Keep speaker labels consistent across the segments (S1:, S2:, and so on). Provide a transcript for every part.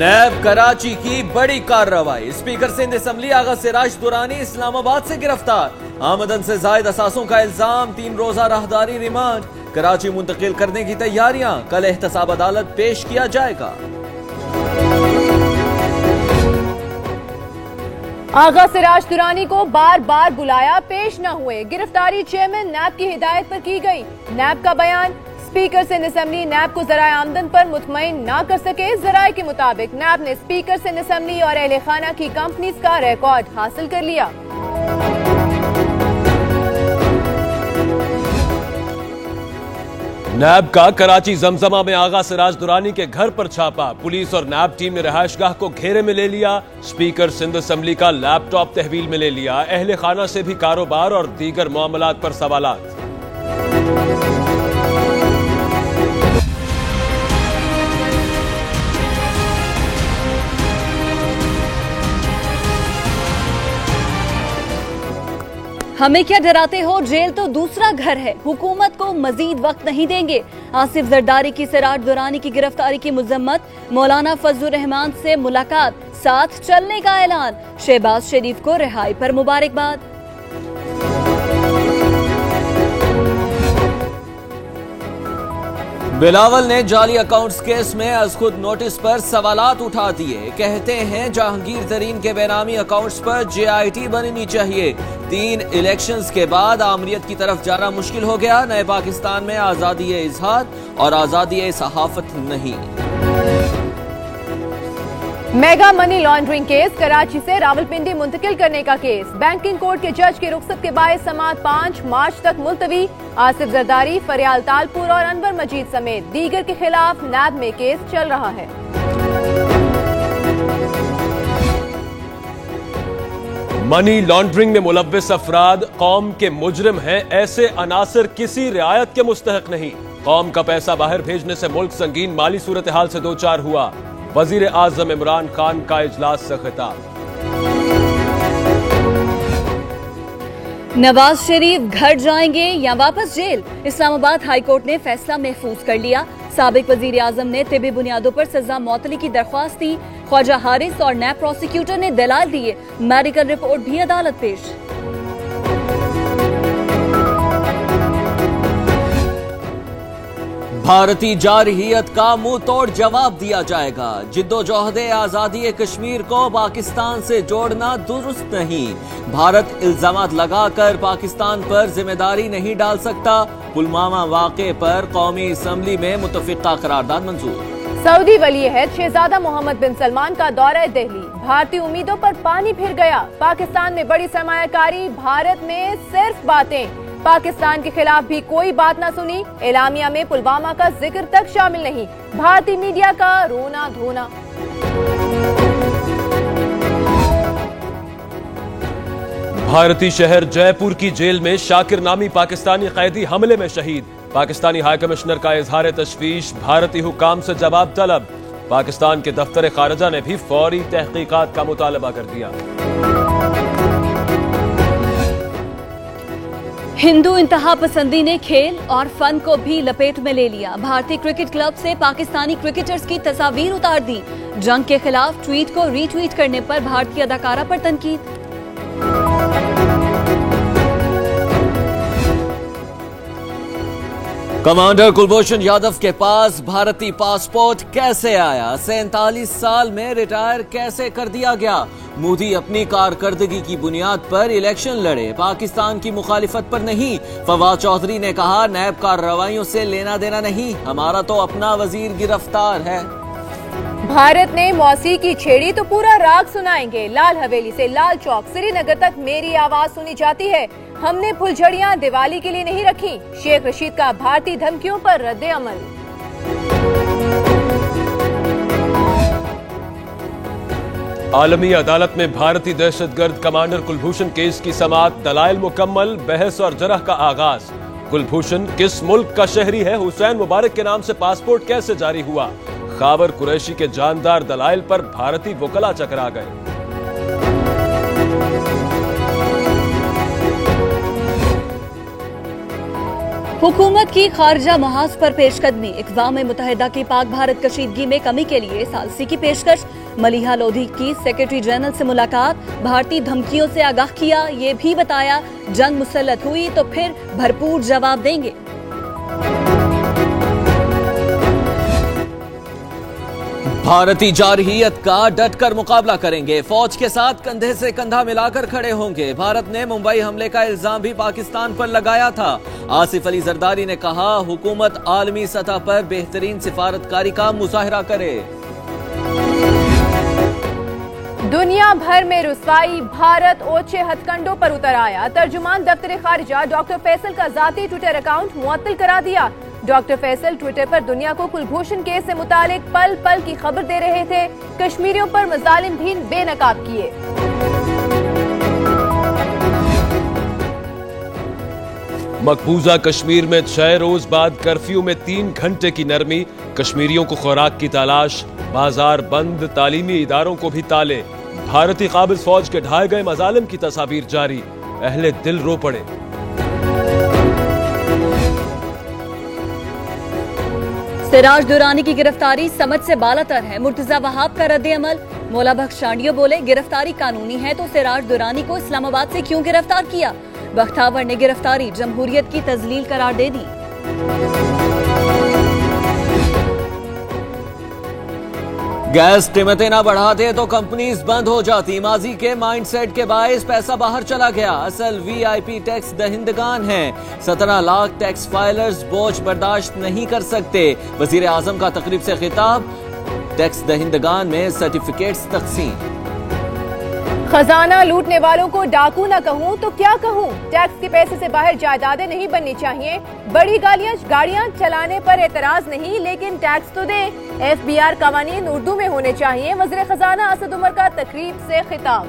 S1: नैब कराची की बड़ी कार्रवाई। स्पीकर सिंध असेंबली आगा सिराज दुरानी इस्लामाबाद से गिरफ्तार। आमदन से जायद असासों का इल्जाम, 3 रोजा राहदारी रिमांड। कराची मुंतकिल करने की तैयारियां, कल एहतसाब अदालत पेश किया जाएगा।
S2: आगा सिराज दुरानी को बार बार बुलाया, पेश न हुए। गिरफ्तारी चेयरमैन नैब की हिदायत पर की गई। नैब का बयान, स्पीकर सिंध असेंबली नैब को जराए आमदन पर मुतमईन ना कर सके। जराए के मुताबिक नैब ने स्पीकर सिंध असेंबली और अहले खाना की कंपनीज का रिकॉर्ड हासिल कर लिया।
S3: नैब का कराची जमजमा में आगा सिराज दुरानी के घर पर छापा। पुलिस और नैब टीम ने रहायशगाह को घेरे में ले लिया। स्पीकर सिंध असेंबली का लैपटॉप तहवील में ले लिया। अहले खाना से भी कारोबार और दीगर मामलात पर सवालात।
S4: हमें क्या डराते हो, जेल तो दूसरा घर है। हुकूमत को मजीद वक्त नहीं देंगे। आसिफ जरदारी की सिराज दुरानी की गिरफ्तारी की मजम्मत। मौलाना फजलुर रहमान से मुलाकात, साथ चलने का ऐलान। शहबाज शरीफ को रिहाई पर मुबारकबाद।
S1: बिलावल ने जाली अकाउंट्स केस में अज खुद नोटिस पर सवालात उठा दिए। कहते हैं जहांगीर तरीन के बेनामी अकाउंट्स पर JIT बननी चाहिए। 3 इलेक्शंस के बाद आमरीत की तरफ जाना मुश्किल हो गया। नए पाकिस्तान में आजादी इजहार और आजादी सहाफत नहीं।
S2: Mega money laundering case, Karachi से रावलपिंडी मुंतकिल करने का केस। बैंकिंग कोर्ट के जज के रुख्सत के बायस समाअत 5 मार्च तक मुलतवी। आसिफ जरदारी, फरियाल तालपुर और अनवर मजीद समेत दीगर के खिलाफ नैब में केस चल रहा है।
S3: मनी लॉन्ड्रिंग में मुलव्विस अफराद कौम के मुजरिम हैं। ऐसे अनासर किसी रियायत के मुस्तहक नहीं। कौम का पैसा बाहर भेजने से मुल्क संगीन माली सूरत हाल से दो चार हुआ। वजीर आजम इमरान खान का इजलास से खिताब।
S4: नवाज शरीफ घर जाएंगे या वापस जेल, इस्लामाबाद हाई कोर्ट ने फैसला महफूज कर लिया। साबिक वजीर आजम ने तिबी बुनियादों पर सजा मौतली की दरख्वास्त दी। ख्वाजा हारिस और नैब प्रोसिक्यूटर ने दलाल दिए। मेडिकल रिपोर्ट भी अदालत पेश।
S1: भारतीय जारहियत का मुंह तोड़ जवाब दिया जाएगा। जिद्दोजहद आजादी कश्मीर को पाकिस्तान से जोड़ना दुरुस्त नहीं। भारत इल्जामात लगाकर पाकिस्तान पर जिम्मेदारी नहीं डाल सकता। पुलवामा वाक़े पर कौमी असम्बली में मुतफ़िक़ा करारदाद मंजूर।
S2: सऊदी वली अहद शहजादा मोहम्मद बिन सलमान का दौरा दिल्ली। भारतीय उम्मीदों पर पानी फिर गया। पाकिस्तान में बड़ी सरमायाकारी, भारत में सिर्फ बातें। पाकिस्तान के खिलाफ भी कोई बात ना सुनी। एलामिया में पुलवामा का जिक्र तक शामिल नहीं। भारतीय मीडिया का रोना धोना।
S3: भारतीय शहर जयपुर की जेल में शाकिर नामी पाकिस्तानी कैदी हमले में शहीद। पाकिस्तानी हाई कमिश्नर का इजहार तशवीश, भारतीय हुकाम से जवाब तलब। पाकिस्तान के दफ्तर खारजा ने भी फौरी तहकीकात का मुतालबा कर दिया।
S4: हिंदू इंतहा पसंदी ने खेल और फन को भी लपेट में ले लिया। भारतीय क्रिकेट क्लब से पाकिस्तानी क्रिकेटर्स की तस्वीर उतार दी। जंग के खिलाफ ट्वीट को रीट्वीट करने पर भारतीय अदाकारा पर तनकीद।
S1: कमांडर कुलभूषण यादव के पास भारतीय पासपोर्ट कैसे आया? 47 साल में रिटायर कैसे कर दिया गया? मोदी अपनी कारकर्दगी की बुनियाद पर इलेक्शन लड़े, पाकिस्तान की मुखालिफत पर नहीं। फवाद चौधरी ने कहा, नैब कार्रवाइयों से लेना देना नहीं, हमारा तो अपना वजीर गिरफ्तार है।
S2: भारत ने मौसीकी छेड़ी तो पूरा राग सुनाएंगे। लाल हवेली से लाल चौक श्रीनगर तक मेरी आवाज सुनी जाती है। हमने फुलझड़ियां दिवाली के लिए नहीं रखी। शेख रशीद का भारतीय धमकियों पर रद्द अमल।
S3: आलमी अदालत में भारतीय दहशतगर्द कमांडर कुलभूषण केस की समाअत, दलाइल मुकम्मल, बहस और जरह का आगाज। कुलभूषण किस मुल्क का शहरी है? हुसैन मुबारक के नाम से पासपोर्ट कैसे जारी हुआ? खाबर कुरैशी के जानदार दलाइल पर भारतीय वकला चकरा गए।
S4: हुकूमत की खारजा मुहाज पर पेशकदमी। इक़वाम मुत्तहिदा की पाक भारत कशीदगी में कमी के लिए सालसी की पेशकश। मलिहा लोधी की सेक्रेटरी जनरल से मुलाकात। भारतीय धमकियों से आगाह किया, ये भी बताया जंग मुसल्लत हुई तो फिर भरपूर जवाब देंगे।
S1: भारतीय जारहियत का डटकर मुकाबला करेंगे, फौज के साथ कंधे से कंधा मिलाकर खड़े होंगे। भारत ने मुंबई हमले का इल्जाम भी पाकिस्तान पर लगाया था। आसिफ अली जरदारी ने कहा, हुकूमत आलमी सतह पर बेहतरीन सिफारतकारी का मुजाहरा करे।
S2: दुनिया भर में रुसवाई, भारत ओछे हथकंडों पर उतर आया। तर्जुमान दफ्तर खारिजा डॉक्टर फैसल का जाती ट्विटर अकाउंट मुअत्तल करा दिया। डॉक्टर फैसल ट्विटर पर दुनिया को कुलभूषण केस से मुतालिक पल पल की खबर दे रहे थे। कश्मीरियों पर मजालिम भी बेनकाब किए।
S3: मकबूजा कश्मीर में 6 रोज बाद कर्फ्यू में 3 घंटे की नरमी। कश्मीरियों को खुराक की तलाश, बाजार बंद, तालीमी इदारों को भी ताले। भारतीय काबिज फौज के ढाए गए मजालिम की तस्वीर जारी। अहले दिल रो पड़े।
S4: सिराज दुरानी की गिरफ्तारी समझ से बालातर है। मुर्तजा वहाब का रद्द अमल। मौला बख्श शांडियो बोले, गिरफ्तारी कानूनी है तो सिराज दुरानी को इस्लामाबाद से क्यों गिरफ्तार किया। बख्तावर ने गिरफ्तारी जमहूरियत की तजलील करार दे दी।
S1: गैस कीमतें ना बढ़ाते तो कंपनीज बंद हो जाती। माजी के माइंडसेट के बायस पैसा बाहर चला गया। असल वीआईपी टैक्स दहिंदगान हैं। 17 लाख टैक्स फाइलर्स बोझ बर्दाश्त नहीं कर सकते। वजीर आजम का तकरीब से खिताब। टैक्स दहिंदगान में सर्टिफिकेट्स तकसीम।
S2: खजाना लूटने वालों को डाकू न कहूं तो क्या कहूं। टैक्स के पैसे से बाहर जायदादें नहीं बननी चाहिए। बड़ी गाड़ियां चलाने पर एतराज नहीं, लेकिन टैक्स तो दे। FBR कवानीन उर्दू में होने चाहिए। वज़ीर खजाना असद उमर का तकरीब से खिताब।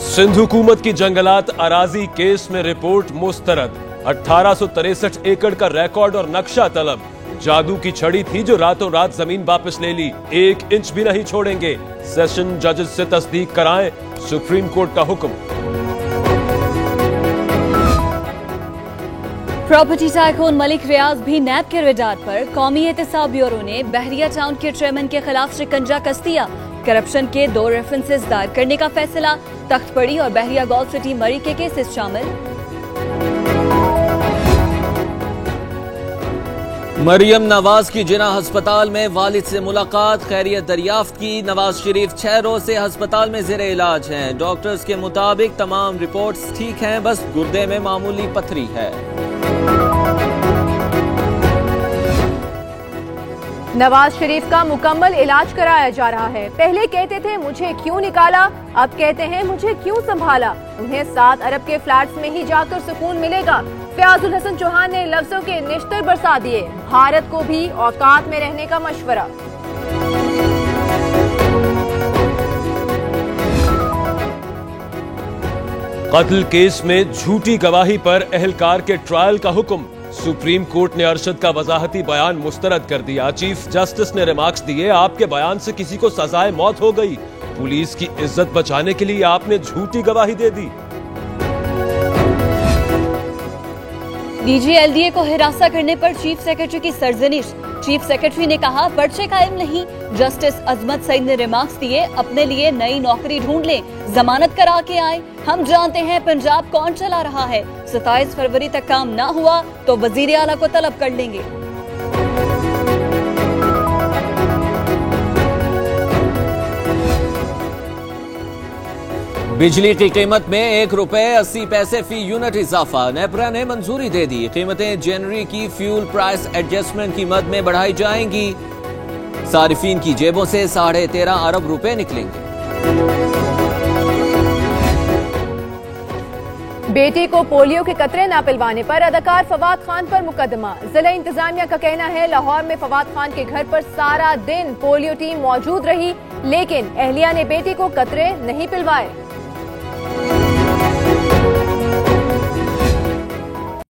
S3: सिंध हुकूमत की जंगलात अराजी केस में रिपोर्ट मुस्तरद। 1863 एकड़ का रिकॉर्ड और नक्शा तलब। जादू की छड़ी थी जो रातों रात जमीन वापस ले ली। 1 इंच भी नहीं छोड़ेंगे। सेशन जजेस से तस्दीक कराएं, सुप्रीम कोर्ट का हुक्म।
S4: प्रॉपर्टी टाइकून मलिक रियाज भी नैब के रडार पर। कौमी एहतसाब ब्यूरो ने बहरिया टाउन के चेयरमैन के खिलाफ शिकंजा कस दिया। करप्शन के 2 रेफरेंसेस दायर करने का फैसला। तख्तपड़ी और बहरिया गोल्फ सिटी मरी के केसेस शामिल।
S1: मरियम नवाज की जिना अस्पताल में वालिद से मुलाकात। खैरियत दरियाफ्त की। नवाज शरीफ 6 रोज से अस्पताल में ज़ेरे इलाज हैं। डॉक्टर्स के मुताबिक तमाम रिपोर्ट्स ठीक हैं, बस गुर्दे में मामूली पथरी है।
S2: नवाज शरीफ का मुकम्मल इलाज कराया जा रहा है। पहले कहते थे मुझे क्यों निकाला, अब कहते हैं मुझे क्यों संभाला। उन्हें 7 अरब के फ्लैट्स में ही जाकर सुकून मिलेगा। फयाजुल हसन चौहान ने लफ्जों के निश्तर बरसा दिए। भारत को भी औकात में रहने का मशवरा।
S3: कत्ल केस में झूठी गवाही पर एहलकार के ट्रायल का हुक्म। सुप्रीम कोर्ट ने अरशद का वजाहती बयान मुस्तरद कर दिया। चीफ जस्टिस ने रिमार्क्स दिए, आपके बयान से किसी को सजाए मौत हो गई। पुलिस की इज्जत बचाने के लिए आपने झूठी गवाही दे दी।
S4: DGLDA को हिरासा करने पर चीफ सेक्रेटरी की सरजनिश। चीफ सेक्रेटरी ने कहा, पर्चे कायम नहीं। जस्टिस अजमत सईद ने रिमार्क्स दिए, अपने लिए नई नौकरी ढूंढ लें, जमानत करा के आए। हम जानते हैं पंजाब कौन चला रहा है। 27 फरवरी तक काम ना हुआ तो वजीर आला को तलब कर लेंगे।
S1: बिजली की कीमत में ₹1.80 फी यूनिट इजाफा। नेपरा ने मंजूरी दे दी। कीमतें जनवरी की फ्यूल प्राइस एडजस्टमेंट की मद में बढ़ाई जाएंगी। सारिफीन की जेबों से 13.5 अरब रुपए निकलेंगे।
S2: बेटी को पोलियो के कतरे न पिलवाने पर अदाकार फवाद खान पर मुकदमा। जिला इंतजामिया का कहना है, लाहौर में फवाद खान के घर पर सारा दिन पोलियो टीम मौजूद रही, लेकिन अहलिया ने बेटी को कतरे नहीं पिलवाए।